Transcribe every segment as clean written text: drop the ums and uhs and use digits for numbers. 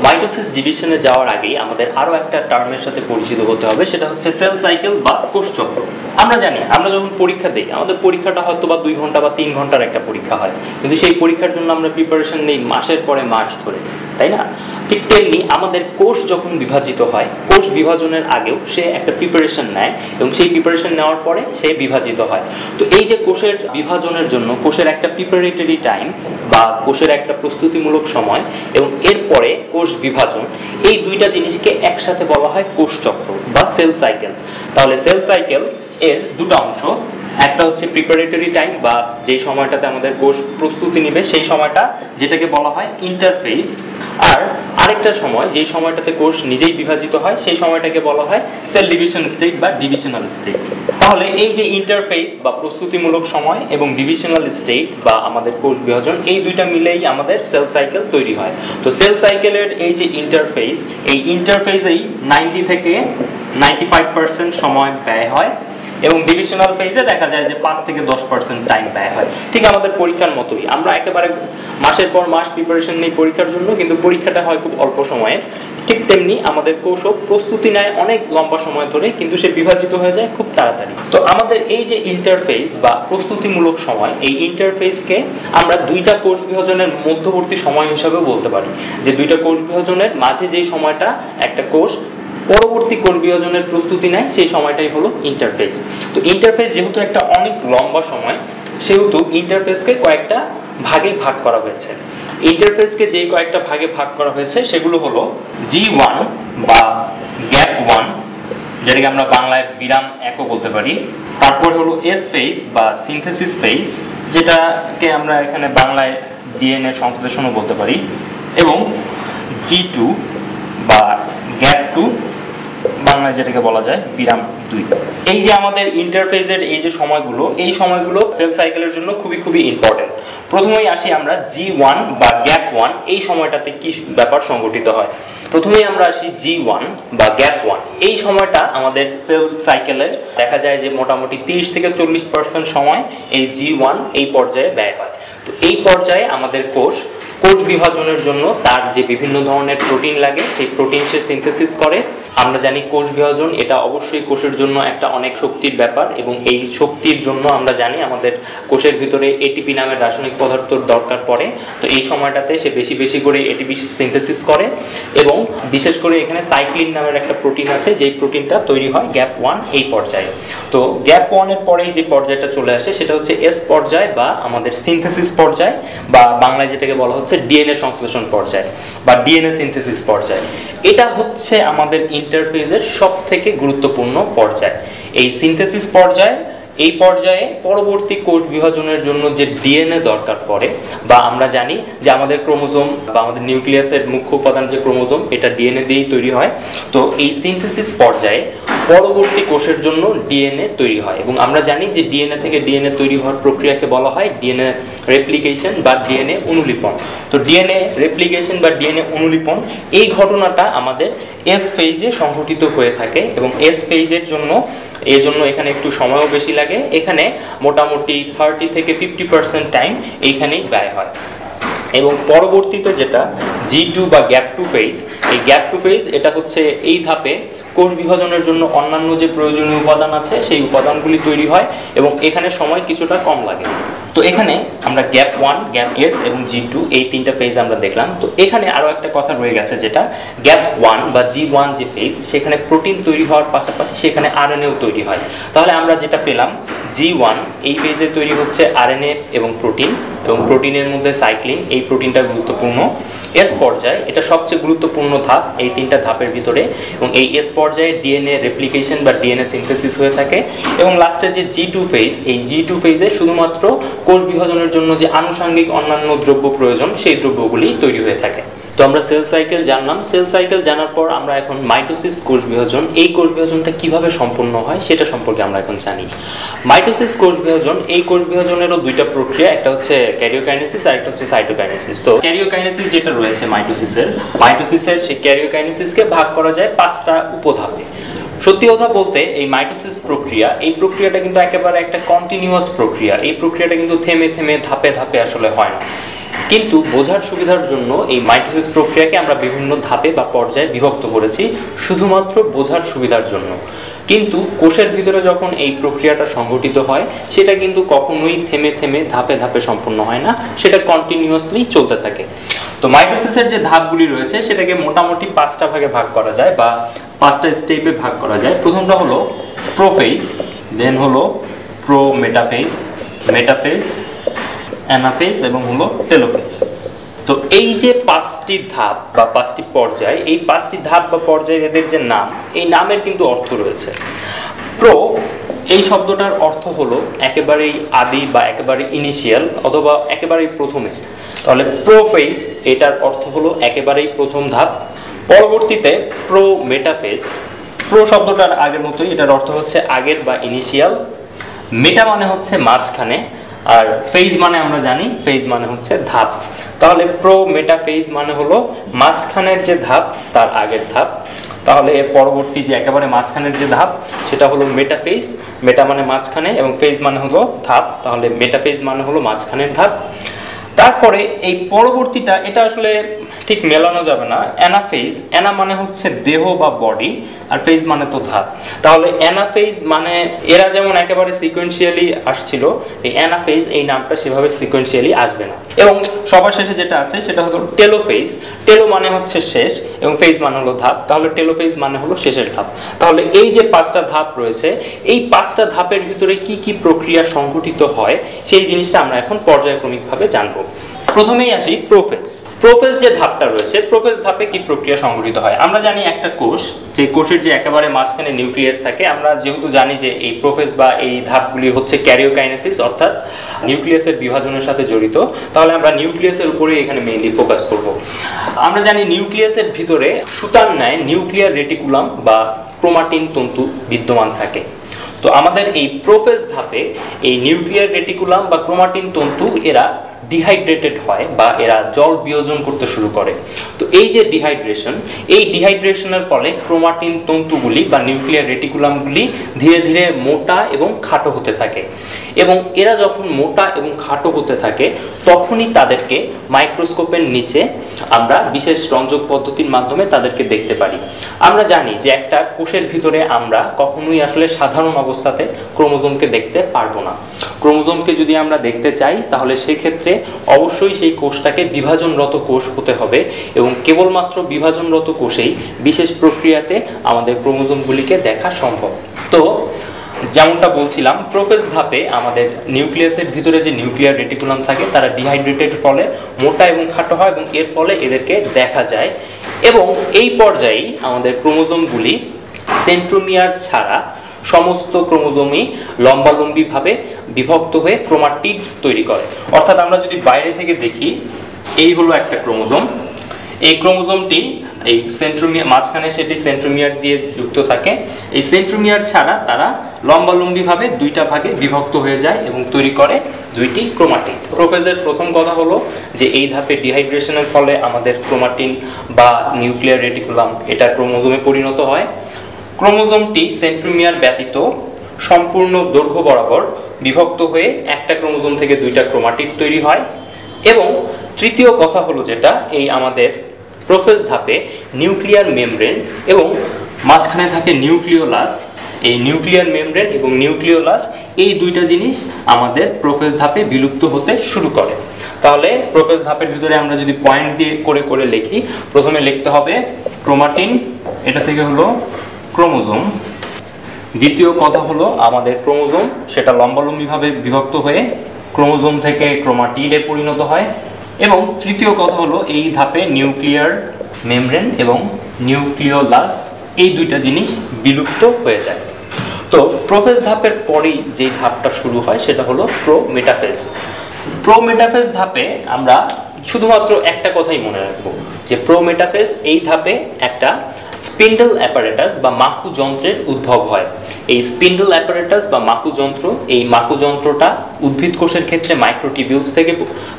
Mitosis ডিভিশনে যাওয়ার আগে আমাদের আরো একটা টার্মের সাথে পরিচিত হতে হবে, সেটা হচ্ছে সেল সাইকেল বা কোষ চক্র। আমরা জানি আমরা যখন পরীক্ষা দিই, আমাদের পরীক্ষাটা হয়তো বা 2 ঘন্টা বা 3 ঘন্টার একটা পরীক্ষা হয়, কিন্তু সেই পরীক্ষার জন্য আমরা প্রিপারেশন নেই মাসের পরে মাস ধরে, তাই না? ঠিক তেমনি আমাদের কোষ যখন বিভাজিত হয়, কোষ বিভাজনের আগেও সে একটা প্রিপারেশন নেয় এবং সেই প্রিপারেশন নেওয়ার পরে সে বিভাজিত হয়। তো এই যে কোষের বিভাজনের জন্য কোষের একটা প্রিপারেটরি টাইম বা কোষের একটা প্রস্তুতিমূলক সময় এবং এরপরে কোষ বিভাজন, এই দুইটা জিনিসকে একসাথে বলা হয় কোষ চক্র বা সেল সাইকেল। তাহলে সেল সাইকেল এর দুটো অংশ, একটা হচ্ছে প্রিপারেটরি টাইম বা যে সময়টাতে আমাদের কোষ প্রস্তুতি নেবে সেই সময়টা, যেটাকে বলা হয় ইন্টারফেজ, আর আরেকটা সময় যে সময়টাতে কোষ নিজেই বিভাজিত হয় সেই সময়টাকে বলা হয় সেল ডিভিশন স্টেজ বা ডিভিশনাল স্টেজ। তাহলে এই যে ইন্টারফেজ বা প্রস্তুতিমূলক সময় এবং ডিভিশনাল স্টেজ বা আমাদের কোষ বিভাজন, এই দুইটা মিলেই আমাদের সেল সাইকেল তৈরি হয়। তো সেল সাইকেলের এই যে ইন্টারফেজ, এই ইন্টারফেজেই 90 থেকে 95% সময় ব্যয় হয় এবং ডিভিশনাল ফেজে দেখা যায় যে 5 থেকে 10% টাইম ব্যয় হয়। ঠিক আমাদের পরীক্ষার মতোই, আমরা একেবারে মাসের পর মাস প্রিপারেশন নেই পরীক্ষার জন্য, কিন্তু পরীক্ষাটা হয় খুব অল্প সময়ে। ঠিক তেমনি আমাদের কোষও প্রস্তুতি নেয় অনেক লম্বা সময় ধরে, কিন্তু সে বিভাজিত হয়ে যায় খুব তাড়াতাড়ি। তো আমাদের এই যে ইন্টারফেজ বা প্রস্তুতিমূলক সময়, এই ইন্টারফেজকে আমরা দুইটা কোষ বিভাজনের মধ্যবর্তী সময় হিসাবে বলতে পারি, যে দুইটা কোষ বিভাজনের মাঝে যে সময়টা একটা কোষ পরবর্তী কোষ বিভাজনের প্রস্তুতি নেয় সেই সময়টাই হলো ইন্টারফেজ। তো ইন্টারফেজ যেহেতু একটা অনেক লম্বা সময়, সেহেতু ইন্টারফেজকে কয়েকটা ভাগে ভাগ করা হয়েছে। ইন্টারফেজকে যে কয়েকটা ভাগে ভাগ করা হয়েছে সেগুলো হলো G1 বা গ্যাপ 1, যেটাকে আমরা বাংলায় বিরাম একও বলতে পারি। তারপর হলো S ফেজ বা সিনথেসিস ফেজ, যেটাকে আমরা এখানে বাংলায় ডিএনএ সংশ্লেষণও বলতে পারি, এবং G2 বা গ্যাপ 2, বাংলায় যেটাকে বলা যায় বিরাম 2। এই যে আমাদের ইন্টারফেজের এই যে সময়গুলো, এই সময়গুলো সেল সাইকেলের জন্য খুবই খুবই ইম্পর্টেন্ট। প্রথমেই আসি আমরা G1 বা গ্যাপ 1, এই সময়টাতে কি ব্যাপার সংঘটিত হয়। প্রথমেই আমরা আসি G1 বা গ্যাপ 1। এই সময়টা আমাদের সেল সাইকেলের দেখা যায় যে মোটামুটি 30 থেকে 40% সময় এই G1 এই পর্যায়ে ব্যয় হয়। তো এই পর্যায়ে আমাদের কোষ বিভাজনের জন্য তার যে বিভিন্ন ধরনের প্রোটিন লাগে সেই প্রোটিন সে সিনথেসিস করে। আমরা জানি কোষ বিভাজন এটা অবশ্যই কোষের জন্য একটা অনেক শক্তির ব্যাপার, এবং এই শক্তির জন্য আমরা জানি আমাদের কোষের ভিতরে এটিপি নামের রাসায়নিক পদার্থর দরকার পড়ে। তো এই সময়টাতে সে বেশি বেশি করে এটিপি সিনথেসিস করে, এবং বিশেষ করে এখানে সাইক্লিন নামের একটা প্রোটিন আছে, যে প্রোটিনটা তৈরি হয় গ্যাপ 1 এই পর্যায়ে। তো গ্যাপ 1 এর পরেই যে পর্যায়টা চলে আসে সেটা হচ্ছে এস পর্যায় বা আমাদের সিনথেসিস পর্যায়, বা বাংলায় যেটাকে বলা হচ্ছে ডিএনএ সংশ্লেষণ পর্যায় বা ডিএনএ সিনথেসিস পর্যায়। এটা হচ্ছে আমাদের ইন্টারফেজের সবথেকে গুরুত্বপূর্ণ পর্যায়। এই সিনথেসিস পর্যায়, এই পর্যায়ে পরবর্তী কোষ বিভাজনের জন্য যে ডিএনএ দরকার পড়ে, বা আমরা জানি যে আমাদের ক্রোমোজোম বা আমাদের নিউক্লিয়াসের মুখ্য উপাদান যে ক্রোমোজোম, এটা ডিএনএ দিয়েই তৈরি হয়। তো এই সিনথেসিস পর্যায়ে পরবর্তী কোষের জন্য ডিএনএ তৈরি হয়, এবং আমরা জানি যে ডিএনএ থেকে ডিএনএ তৈরি হওয়ার প্রক্রিয়াকে বলা হয় ডিএনএ রেপ্লিকেশন বা ডিএনএ অনুলিপন। তো ডিএনএ রেপ্লিকেশন বা ডিএনএ অনুলিপন, এই ঘটনাটা আমাদের এস ফেজে সংঘটিত হয়ে থাকে, এবং এস ফেজের জন্য এখানে একটু সময়ও বেশি লাগে। এখানে মোটামুটি 30 থেকে 50% টাইম এইখানেই ব্যয় হয়। এবং পরবর্তীতে যেটা G2 বা গ্যাপ 2 ফেজ, এই গ্যাপ 2 ফেজ এটা হচ্ছে এই ধাপে কোষ বিভাজনের জন্য অন্যান্য যে প্রয়োজনীয় উপাদান আছে সেই উপাদানগুলি তৈরি হয়, এবং এখানে সময় কিছুটা কম লাগে। তো এখানে আমরা গ্যাপ 1, গ্যাপ এস এবং G2 এই তিনটা ফেজ আমরা দেখলাম। তো এখানে আরো একটা কথা রয়ে গেছে, যেটা গ্যাপ 1 বা G1 যে ফেজ, সেখানে প্রোটিন তৈরি হওয়ার পাশাপাশি সেখানে আরএনএও তৈরি হয়। তাহলে আমরা যেটা পেলাম, G1 এই ফেজে তৈরি হচ্ছে আরএনএ এবং প্রোটিন, এবং প্রোটিনের মধ্যে সাইক্লিন, এই প্রোটিনটা গুরুত্বপূর্ণ। এস পর্যায়ে এটা সবচেয়ে গুরুত্বপূর্ণ ধাপ এই তিনটা ধাপের ভিতরে, এবং এই এস পর্যায়ে ডিএনএ রেপ্লিকেশন বা ডিএনএ সিনথেসিস হয়ে থাকে। এবং লাস্টে যে G2 ফেজ, এই G2 ফেজে শুধুমাত্র কোষ বিভাজনের জন্য যে আনুষঙ্গিক অন্যান্য দ্রব্য প্রয়োজন সেই দ্রব্যগুলি তৈরি হয়ে থাকে। তো আমরা সেল সাইকেল জানলাম। সেল সাইকেল জানার পর আমরা এখন মাইটোসিস কোষ বিভাজন, এই কোষ বিভাজনটা কিভাবে সম্পন্ন হয় সেটা সম্পর্কে আমরা এখন জানি। মাইটোসিস কোষ বিভাজন, এই কোষ বিভাজনেরও দুইটা প্রক্রিয়া, একটা হচ্ছে ক্যারিওকাইনেসিস আর একটা হচ্ছে সাইটোকাইনেসিস। তো ক্যারিওকাইনেসিস যেটা রয়েছে মাইটোসিসের সেই ক্যারিওকাইনেসিসকে ভাগ করা যায় 5টা উপধাপে। সত্যি কথা বলতে এই মাইটোসিস প্রক্রিয়া, এই প্রক্রিয়াটা কিন্তু একেবারে একটা কন্টিনিউয়াস প্রক্রিয়া। এই প্রক্রিয়াটা কিন্তু থেমে থেমে ধাপে ধাপে আসলে হয় না। কিন্তু বোঝার সুবিধার জন্য এই মাইটোসিস প্রক্রিয়াকে আমরা বিভিন্ন ধাপে বা পর্যায়ে বিভক্ত করেছি শুধুমাত্র বোঝার সুবিধার জন্য। কিন্তু কোষের ভিতরে যখন এই প্রক্রিয়াটা সংঘটিত হয় সেটা কিন্তু কখনোই থেমে থেমে ধাপে ধাপে সম্পন্ন হয় না, সেটা কন্টিনিউয়াসলি চলতে থাকে। তো মাইটোসিসের যে ধাপগুলি রয়েছে সেটাকে মোটামুটি 5টা ভাগে ভাগ করা যায় বা 5টা স্টেপে ভাগ করা যায়। প্রথমটা হলো প্রোফেজ, দেন হলো প্রোমেটাফেজ, মেটাফেজ, অ্যানাফেজ এবং হলো টেলোফেজ। তো এই যে 5টি ধাপ বা 5টি পর্যায়, এই 5টি ধাপ বা পর্যায় এদের যে নাম, এই নামের কিন্তু অর্থ রয়েছে। প্রো এই শব্দটার অর্থ হলো একেবারেই আদি বা একেবারে ইনিশিয়াল অথবা একেবারেই প্রথমে। তাহলে প্রোফেজ এটার অর্থ হলো একেবারেই প্রথম ধাপ। পরবর্তীতে প্রোমেটাফেজ, প্রো শব্দটার আগের মতোই, এটার অর্থ হচ্ছে আগের বা ইনিশিয়াল। মেটা মানে হচ্ছে মাঝখানে, আর ফেজ মানে আমরা জানি ফেজ মানে হচ্ছে ধাপ। তাহলে প্রোমেটাফেজ মানে হলো মাঝখানের যে ধাপ তার আগের ধাপ। তাহলে এর পরবর্তী যে একেবারে মাঝখানের যে ধাপ সেটা হলো মেটাফেজ। মেটা মানে মাঝখানে এবং ফেজ মানে হলো ধাপ, তাহলে মেটাফেজ মানে হলো মাঝখানের ধাপ। তারপরে এই পরবর্তীটা, এটা আসলে ঠিক মেলানো যাবে না, অ্যানাফেজ। অ্যানা মানে হচ্ছে দেহ বা বডি, আর ফেজ মানে তো ধাপ। তাহলে অ্যানাফেজ মানে এরা যেমন একেবারে সিকোয়েন্সিয়ালি আসছিল, এই অ্যানাফেজ এই নামটা সেভাবে সিকোয়েন্সিয়ালি আসবে না। এবং সবার শেষে যেটা আছে সেটা হলো টেলোফেজ। টেলো মানে হচ্ছে শেষ এবং ফেজ মানে হলো ধাপ, তাহলে টেলোফেজ মানে হলো শেষের ধাপ। তাহলে এই যে 5টা ধাপ রয়েছে, এই 5টা ধাপের ভিতরে কি কি প্রক্রিয়া সংঘটিত হয় সেই জিনিসটা আমরা এখন পর্যায়ক্রমিকভাবে জানবো। প্রথমেই আসি প্রোফেজ। প্রোফেজ যে ধাপটা রয়েছে, প্রোফেজ ধাপে কি প্রক্রিয়া সংঘটিত হয়? আমরা জানি একটা কোষ, সেই কোষের যে একেবারে মাঝখানে নিউক্লিয়াস থাকে, আমরা যেহেতু জানি যে এই প্রোফেজ বা এই ধাপগুলি হচ্ছে ক্যারিওকাইনেসিস অর্থাৎ নিউক্লিয়াসের বিভাজনের সাথে জড়িত, তাহলে আমরা নিউক্লিয়াসের উপরে এখানে মেইনলি ফোকাস করব। আমরা জানি নিউক্লিয়াসের ভিতরে সুতার ন্যায় নিউক্লিয়ার রেটিকুলাম বা ক্রোমাটিন তন্তু বিদ্যমান থাকে। তো আমাদের এই প্রোফেজ ধাপে এই নিউক্লিয়ার রেটিকুলাম বা ক্রোমাটিন তন্তু এরা ডিহাইড্রেটেড হয় বা এরা জল বিয়োজন করতে শুরু করে। তো এই যে ডিহাইড্রেশন, এই ডিহাইড্রেশনের ফলে ক্রোমাটিন তন্তুগুলি বা নিউক্লিয়ার রেটিকুলামগুলি ধীরে ধীরে মোটা এবং খাটো হতে থাকে। এবং এরা যখন মোটা এবং খাটো হতে থাকে তখনই তাদেরকে মাইক্রোস্কোপের নিচে আমরা বিশেষ রঞ্জক পদ্ধতির মাধ্যমে তাদেরকে দেখতে পারি। আমরা জানি যে একটা কোষের ভিতরে আমরা কখনোই আসলে সাধারণ অবস্থাতে ক্রোমোজোমকে দেখতে পারবো না। ক্রোমোজোমকে যদি আমরা দেখতে চাই তাহলে সেই ক্ষেত্রে অবশ্যই সেই কোষটাকে বিভাজনরত কোষ হতে হবে এবং কেবলমাত্র বিভাজনরত কোষেই বিশেষ প্রক্রিয়াতে আমাদের ক্রোমোজোমগুলিকে দেখা সম্ভব। তো যেমনটা বলছিলাম, প্রোফেজ ধাপে আমাদের নিউক্লিয়াসের ভিতরে যে নিউক্লিয়ার রেটিকুলাম থাকে তারা ডিহাইড্রেটেড ফলে মোটা এবং খাটো হয় এবং এর ফলে এদেরকে দেখা যায়। এবং এই পর্যায়েই আমাদের ক্রোমোজোমগুলি সেন্ট্রোমিয়ার ছাড়া সমস্ত ক্রোমোজোমই লম্বালম্বিভাবে বিভক্ত হয়ে ক্রোমাটিড তৈরি করে। অর্থাৎ আমরা যদি বাইরে থেকে দেখি, এই হলো একটা ক্রোমোজোম। এই ক্রোমোজোমটি এই সেন্ট্রোমিয়ার মাঝখানে সেটি সেন্ট্রোমিয়ার দিয়ে যুক্ত থাকে। এই সেন্ট্রোমিয়ার ছাড়া তারা লম্বালম্বিভাবে 2টা ভাগে বিভক্ত হয়ে যায় এবং তৈরি করে 2টি ক্রোমাটিড। প্রোফেজের প্রথম কথা হলো যে এই ধাপে ডিহাইড্রেশনের ফলে আমাদের ক্রোমাটিন বা নিউক্লিয়ার রেটিকুলাম এটা ক্রোমোজোমে পরিণত হয়। ক্রোমোজোমটি সেন্ট্রোমিয়ার ব্যতীত সম্পূর্ণ দৈর্ঘ্য বরাবর বিভক্ত হয়ে একটা ক্রোমোজোম থেকে 2টা ক্রোমাটিড তৈরি হয়। এবং তৃতীয় কথা হলো যেটা, এই আমাদের প্রোফেজ ধাপে নিউক্লিয়ার মেমব্রেন এবং মাঝখানে থাকে নিউক্লিওলাস। এই নিউক্লিয়ার মেমব্রেন এবং নিউক্লিওলাস এই 2টা জিনিস আমাদের প্রোফেজ ধাপে বিলুপ্ত হতে শুরু করে। তাহলে প্রোফেজ ধাপের ভিতরে আমরা যদি পয়েন্ট দিয়ে করে করে লিখি, প্রথমে লিখতে হবে ক্রোমাটিন, এটা থেকে হলো ক্রোমোজোম। দ্বিতীয় কথা হলো আমাদের ক্রোমোজোম সেটা লম্বালম্বিভাবে বিভক্ত হয়ে ক্রোমোজোম থেকে ক্রোমাটিডে পরিণত হয়। এবং তৃতীয় কথা হলো এই ধাপে নিউক্লিয়ার মেমব্রেন এবং নিউক্লিওলাস এই 2টা জিনিস বিলুপ্ত হয়ে যায়। তো প্রোফেজ ধাপের পরেই যে ধাপটা শুরু হয় সেটা হলো প্রোমেটাফেজ। প্রোমেটাফেজ ধাপে আমরা শুধুমাত্র একটা কথাই মনে রাখবো যে প্রোমেটাফেজ এই ধাপে একটা স্পিন্ডল অ্যাপারেটাস বা মাকু যন্ত্রের উদ্ভব হয়। এই স্পিন্ডল অ্যাপারেটাস বা মাকু যন্ত্র, এই মাকু যন্ত্রটা উদ্ভিদ কোষের ক্ষেত্রে মাইক্রোটিবিউলস থেকে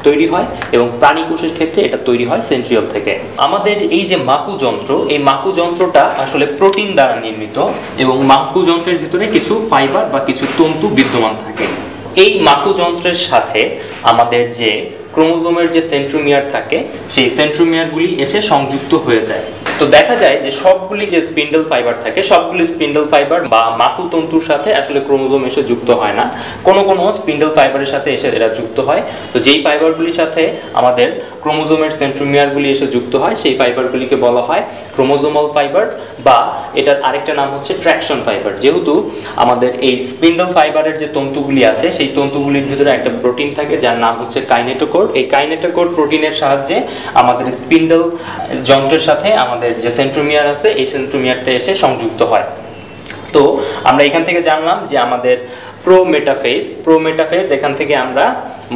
তৈরি হয় এবং প্রাণী কোষের ক্ষেত্রে এটা তৈরি হয় সেন্ট্রিওল থেকে। আমাদের এই যে মাকু যন্ত্র, এই মাকু যন্ত্রটা আসলে প্রোটিন দ্বারা নির্মিত এবং মাকু যন্ত্রের ভিতরে কিছু ফাইবার বা কিছু তন্তু বিদ্যমান থাকে। এই মাকু যন্ত্রের সাথে আমাদের যে ক্রোমোজোমের যে সেন্ট্রোমিয়ার থাকে সেই সেন্ট্রোমিয়ারগুলি এসে সংযুক্ত হয়ে যায়। তো দেখা যায় যে সবগুলি যে স্পিন্ডল ফাইবার থাকে সবগুলি স্পিন্ডল ফাইবার বা মাকুতন্তুর সাথে আসলে ক্রোমোজোম এসে যুক্ত হয় না, কোনো কোনো স্পিন্ডল ফাইবারের সাথে এসে এরা যুক্ত হয়। তো যেই ফাইবারগুলির সাথে আমাদের ক্রোমোজোমের সেন্ট্রোমিয়ারগুলি এসে যুক্ত হয় সেই ফাইবারগুলিকে বলা হয় ক্রোমোজোমাল ফাইবার, বা এটার আরেকটা নাম হচ্ছে ট্র্যাকশন ফাইবার। যেহেতু আমাদের এই স্পিন্ডল ফাইবারের যে তন্তুগুলি আছে সেই তন্তুগুলির ভিতরে একটা প্রোটিন থাকে যার নাম হচ্ছে কাইনেটোকোর। এই কাইনেটোকোর প্রোটিনের সাহায্যে আমাদের স্পিন্ডল যন্ত্রের সাথে আমাদের যে সেন্ট্রোমিয়ার আছে এই সেন্ট্রোমিয়ারটা এসে সংযুক্ত হয়। তো আমরা এখান থেকে জানলাম যে আমাদের প্রোমেটাফেজ, এখান থেকে আমরা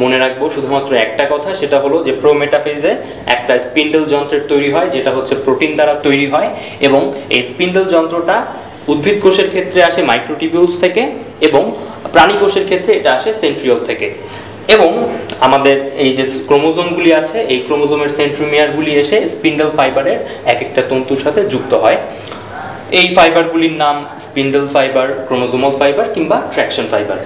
মনে রাখবো শুধুমাত্র একটা কথা, সেটা হলো যে প্রোমেটাফেজে একটা স্পিন্ডল যন্ত্রের তৈরি হয় যেটা হচ্ছে প্রোটিন দ্বারা তৈরি হয়, এবং এই স্পিন্ডল যন্ত্রটা উদ্ভিদ কোষের ক্ষেত্রে আসে মাইক্রোটিবিউলস থেকে এবং প্রাণী কোষের ক্ষেত্রে এটা আসে সেন্ট্রিওল থেকে। এবং আমাদের এই যে ক্রোমোজোমগুলি আছে এই ক্রোমোজোমের সেন্ট্রোমিয়ারগুলি এসে স্পিন্ডল ফাইবারের এক একটা তন্তুর সাথে যুক্ত হয়। এই ফাইবারগুলির নাম স্পিন্ডল ফাইবার, ক্রোমোজোমাল ফাইবার কিংবা ট্র্যাকশন ফাইবার।